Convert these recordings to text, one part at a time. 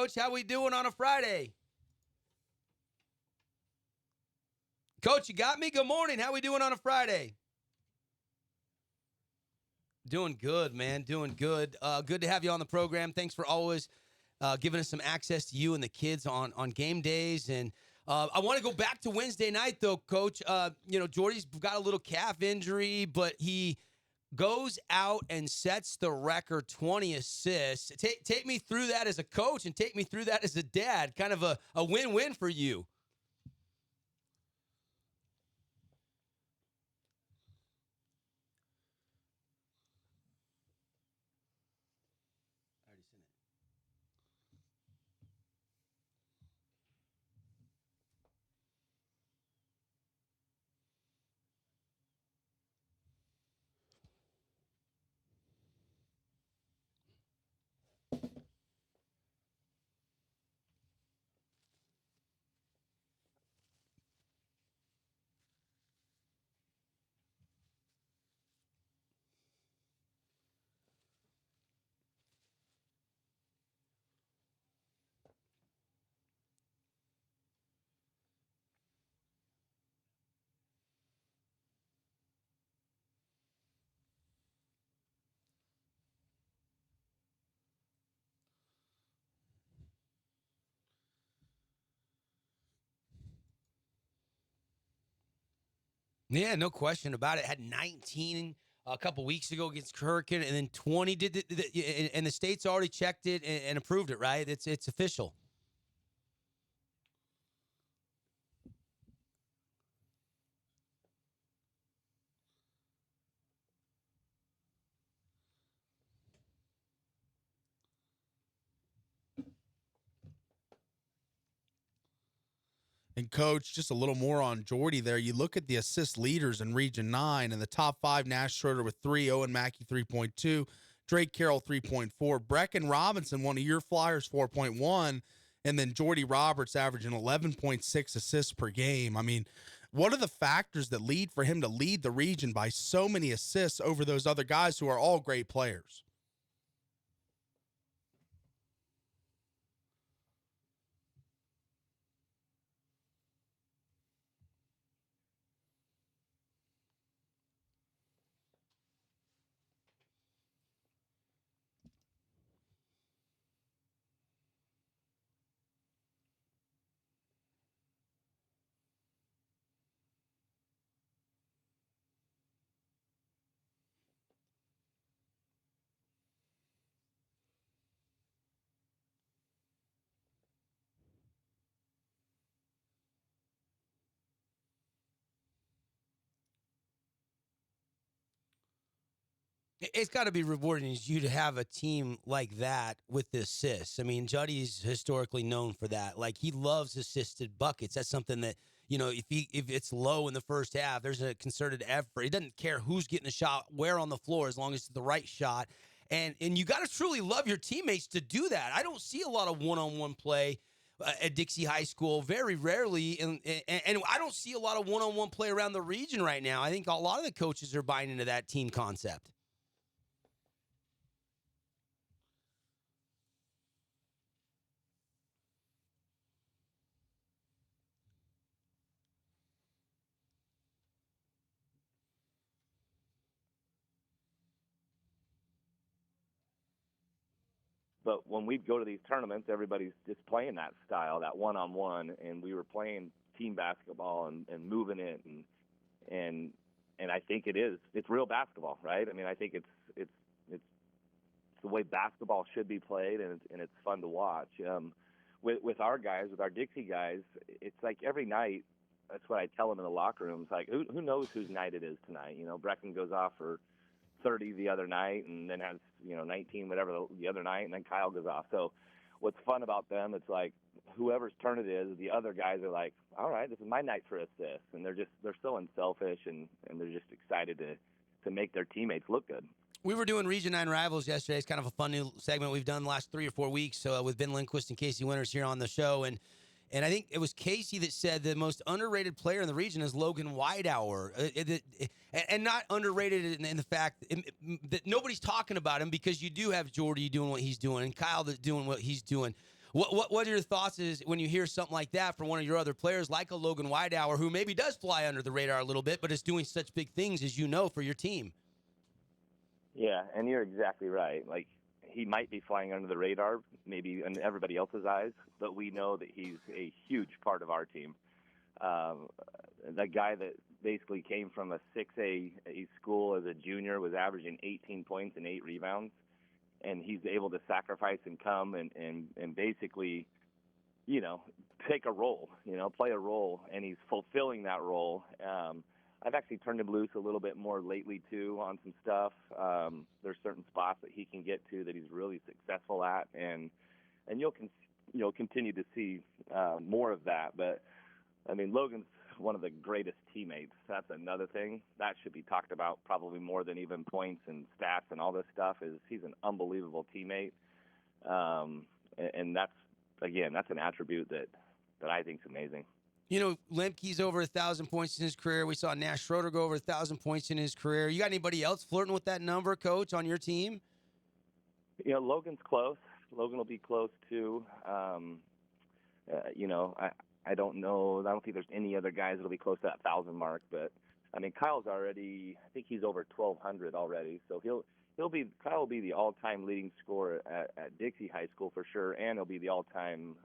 Coach. How we doing on a Friday? Coach, you got me? Good morning. How we doing on a Friday? Doing good, man. Doing good. Good to have you on the program. Thanks for always giving us some access to you and the kids on game days. And I want to go back to Wednesday night, though, Coach. Jordy's got a little calf injury, but he goes out and sets the record, 20 assists. Take me through that as a coach and take me through that as a dad. Kind of a win-win for you. I already sent it. Yeah, no question about it. Had 19 a couple weeks ago against Hurricane, and then 20 and the state's already checked it and approved it. Right? It's official. And Coach, just a little more on Jordy there. You look at the assist leaders in Region 9, and the top five, Nash Schroeder with 3, Owen Mackey 3.2, Drake Carroll 3.4, Brecken Robinson, one of your Flyers, 4.1, and then Jordy Roberts averaging 11.6 assists per game. I mean, what are the factors that lead for him to lead the region by so many assists over those other guys who are all great players? It's got to be rewarding as you to have a team like that with the assists. I mean, Juddy's historically known for that. Like, he loves assisted buckets. That's something that, if it's low in the first half, there's a concerted effort. He doesn't care who's getting the shot, where on the floor, as long as it's the right shot. And you got to truly love your teammates to do that. I don't see a lot of one-on-one play at Dixie High School, very rarely, and I don't see a lot of one-on-one play around the region right now. I think a lot of the coaches are buying into that team concept. But when we'd go to these tournaments, everybody's just playing that style, that one-on-one, and we were playing team basketball and moving it, and and I think it's real basketball, right? I mean, I think it's the way basketball should be played, and it's fun to watch. With our guys, with our Dixie guys, it's like every night. That's what I tell them in the locker room. It's like who knows whose night it is tonight? Brecken goes off for 30 the other night, and then has 19 whatever the other night, and then Kyle goes off. So what's fun about them? It's like whoever's turn it is, the other guys are like, all right, this is my night for assists, and they're so unselfish, and they're just excited to make their teammates look good. We were doing Region 9 Rivals yesterday. It's kind of a fun new segment we've done the last 3 or 4 weeks with Ben Lindquist and Casey Winters here on the show. And I think it was Casey that said the most underrated player in the region is Logan Whitehour. And not underrated in the fact that nobody's talking about him, because you do have Jordy doing what he's doing and Kyle that's doing what he's doing. What are your thoughts is when you hear something like that from one of your other players, like a Logan Whitehour, who maybe does fly under the radar a little bit, but is doing such big things, as you know, for your team? Yeah, and you're exactly right. Like, he might be flying under the radar, maybe in everybody else's eyes, but we know that he's a huge part of our team. Um, the guy that basically came from a 6A school as a junior was averaging 18 points and 8 rebounds, and he's able to sacrifice and come and basically, you know, take a role, you know, play a role, and he's fulfilling that role. I've actually turned him loose a little bit more lately too on some stuff. There's certain spots that he can get to that he's really successful at, and you'll continue to see more of that. But I mean, Logan's one of the greatest teammates. That's another thing that should be talked about probably more than even points and stats and all this stuff. Is he's an unbelievable teammate, and that's an attribute that I think is amazing. You know, Lemke's over 1,000 points in his career. We saw Nash Schroeder go over 1,000 points in his career. You got anybody else flirting with that number, Coach, on your team? You know, Logan's close. Logan will be close too. You know, I don't know. I don't think there's any other guys that'll be close to that 1,000 mark. But I mean, Kyle's already. I think he's over 1,200 already. So Kyle will be the all-time leading scorer at Dixie High School for sure, and he'll be the all-time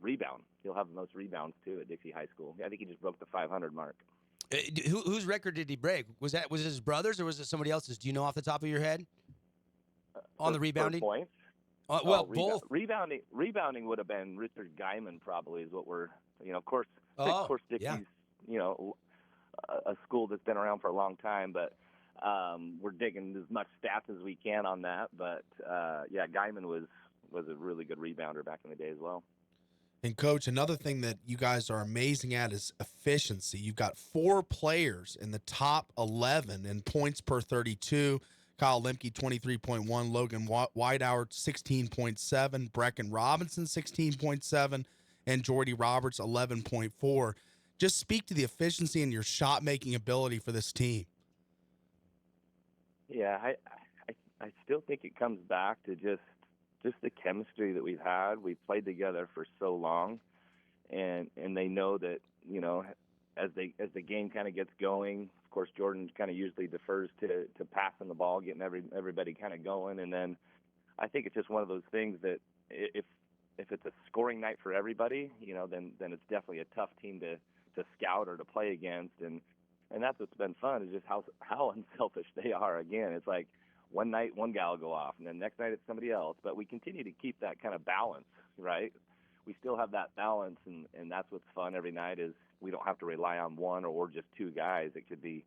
rebound. He'll have the most rebounds too at Dixie High School. I think he just broke the 500 mark. Whose record did he break? Was it his brother's or was it somebody else's? Do you know off the top of your head? On the rebounding? For points? Both. Rebounding would have been Richard Guyman probably is what we're, you know, of course Dixie's, yeah. You know, a school that's been around for a long time, but we're digging as much stats as we can on that. But, yeah, Guyman was a really good rebounder back in the day as well. And, Coach, another thing that you guys are amazing at is efficiency. You've got 4 players in the top 11 in points per 32. Kyle Lemke, 23.1. Logan Whitehour, 16.7. Brecken Robinson, 16.7. And Jordy Roberts, 11.4. Just speak to the efficiency and your shot-making ability for this team. Yeah, I still think it comes back to just the chemistry that we've had. We've played together for so long, and they know that, you know, as the game kind of gets going. Of course, Jordan kind of usually defers to passing the ball, getting everybody kind of going, and then I think it's just one of those things that if it's a scoring night for everybody, you know, then it's definitely a tough team to scout or to play against, and that's what's been fun is just how unselfish they are. Again, it's like one night one gal will go off, and then next night it's somebody else. But we continue to keep that kind of balance, right? We still have that balance, and that's what's fun every night is we don't have to rely on one or just 2 guys. It could be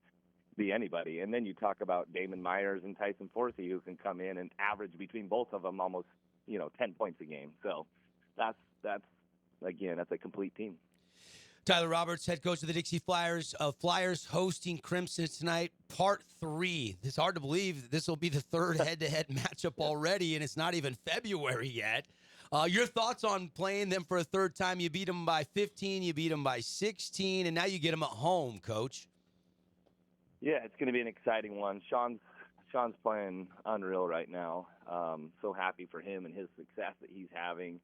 anybody. And then you talk about Damon Myers and Tyson Forsey who can come in and average between both of them almost, you know, 10 points a game. So that's again, that's a complete team. Tyler Roberts, head coach of the Dixie Flyers. Flyers hosting Crimson tonight, part 3. It's hard to believe that this will be the 3rd head-to-head matchup already, and it's not even February yet. Your thoughts on playing them for a 3rd time? You beat them by 15, you beat them by 16, and now you get them at home, Coach. Yeah, it's going to be an exciting one. Sean's playing unreal right now. So happy for him and his success that he's having.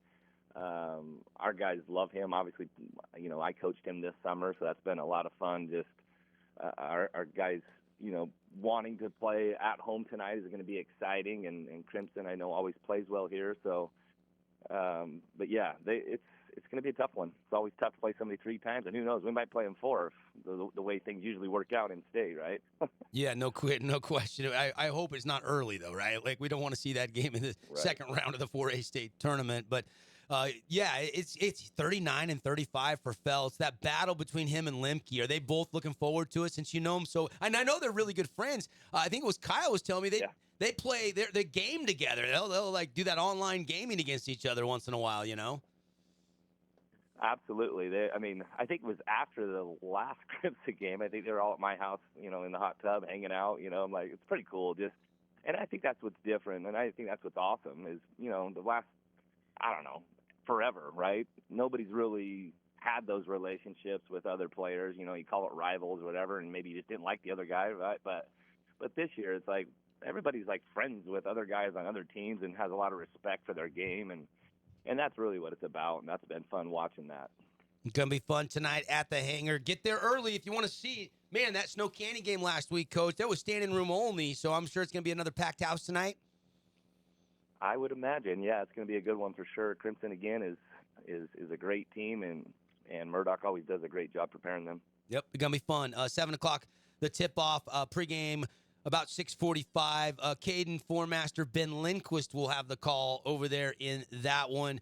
Our guys love him. Obviously, you know, I coached him this summer, so that's been a lot of fun. Just our guys, you know, wanting to play at home tonight is going to be exciting. And Crimson, I know, always plays well here. So, but yeah, it's going to be a tough one. It's always tough to play somebody 3 times, and who knows, we might play them 4 the way things usually work out in state, right? Yeah, no question. I hope it's not early though, right? Like we don't want to see that game in the second round of the 4A state tournament, but. Yeah, it's 39 and 35 for Phelps. That battle between him and Lemke, are they both looking forward to it since you know them so? And I know they're really good friends. I think it was Kyle was telling me they play their game together. They'll like do that online gaming against each other once in a while, you know. Absolutely. I mean, I think it was after the last Crimson game. I think they were all at my house, you know, in the hot tub hanging out. You know, I'm like, it's pretty cool. And I think that's what's different, and I think that's what's awesome is, you know, the last, I don't know, forever, right? Nobody's really had those relationships with other players. You know, you call it rivals or whatever, and maybe you just didn't like the other guy, right? But this year, it's like everybody's like friends with other guys on other teams and has a lot of respect for their game. And that's really what it's about, and that's been fun watching that. It's going to be fun tonight at the Hangar. Get there early if you want to see. Man, that Snow Canyon game last week, Coach, that was standing room only, so I'm sure it's going to be another packed house tonight. I would imagine, yeah, it's going to be a good one for sure. Crimson, again, is a great team, and Murdoch always does a great job preparing them. Yep, it's going to be fun. 7 o'clock, the tip-off, pregame about 6:45. Caden Formaster, Ben Lindquist will have the call over there in that one.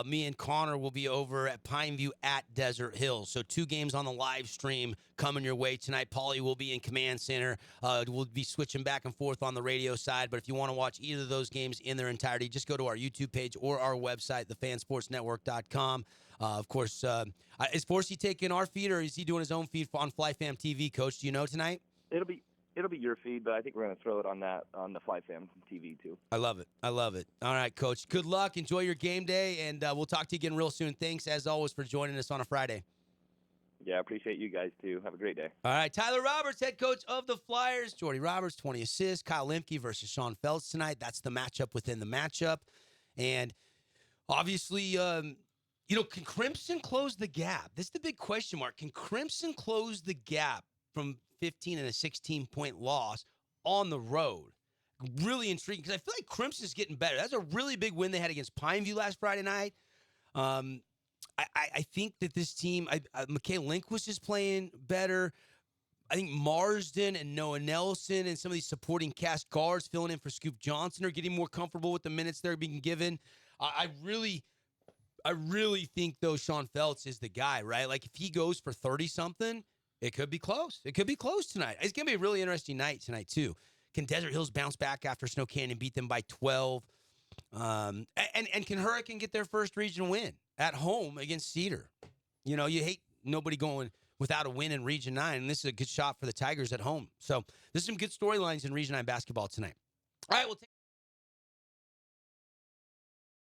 Me and Connor will be over at Pineview at Desert Hills. So 2 games on the live stream coming your way tonight. Paulie will be in command center. We'll be switching back and forth on the radio side. But if you want to watch either of those games in their entirety, just go to our YouTube page or our website, thefansportsnetwork.com. Of course, is Forsey taking our feed, or is he doing his own feed on FlyFam TV, Coach? Do you know tonight? It'll be your feed, but I think we're going to throw it on the FlyFam TV too. I love it. All right, Coach. Good luck. Enjoy your game day, and we'll talk to you again real soon. Thanks, as always, for joining us on a Friday. Yeah, I appreciate you guys too. Have a great day. All right, Tyler Roberts, head coach of the Flyers. Jordy Roberts, 20 assists. Kyle Lemke versus Sean Feltz tonight. That's the matchup within the matchup. And obviously, can Crimson close the gap? This is the big question mark. Can Crimson close the gap from 15 and a 16-point loss on the road? Really intriguing, because I feel like Crimson's getting better. That's a really big win they had against Pineview last Friday night. I think that this team, Mikhail Lindquist is playing better. I think Marsden and Noah Nelson and some of these supporting cast guards filling in for Scoop Johnson are getting more comfortable with the minutes they're being given. I really think, though, Sean Feltz is the guy, right? Like, if he goes for 30-something, it could be close. It could be close tonight. It's going to be a really interesting night tonight, too. Can Desert Hills bounce back after Snow Canyon beat them by 12? And can Hurricane get their first region win at home against Cedar? You know, you hate nobody going without a win in Region 9, and this is a good shot for the Tigers at home. So there's some good storylines in Region 9 basketball tonight. All right, we'll take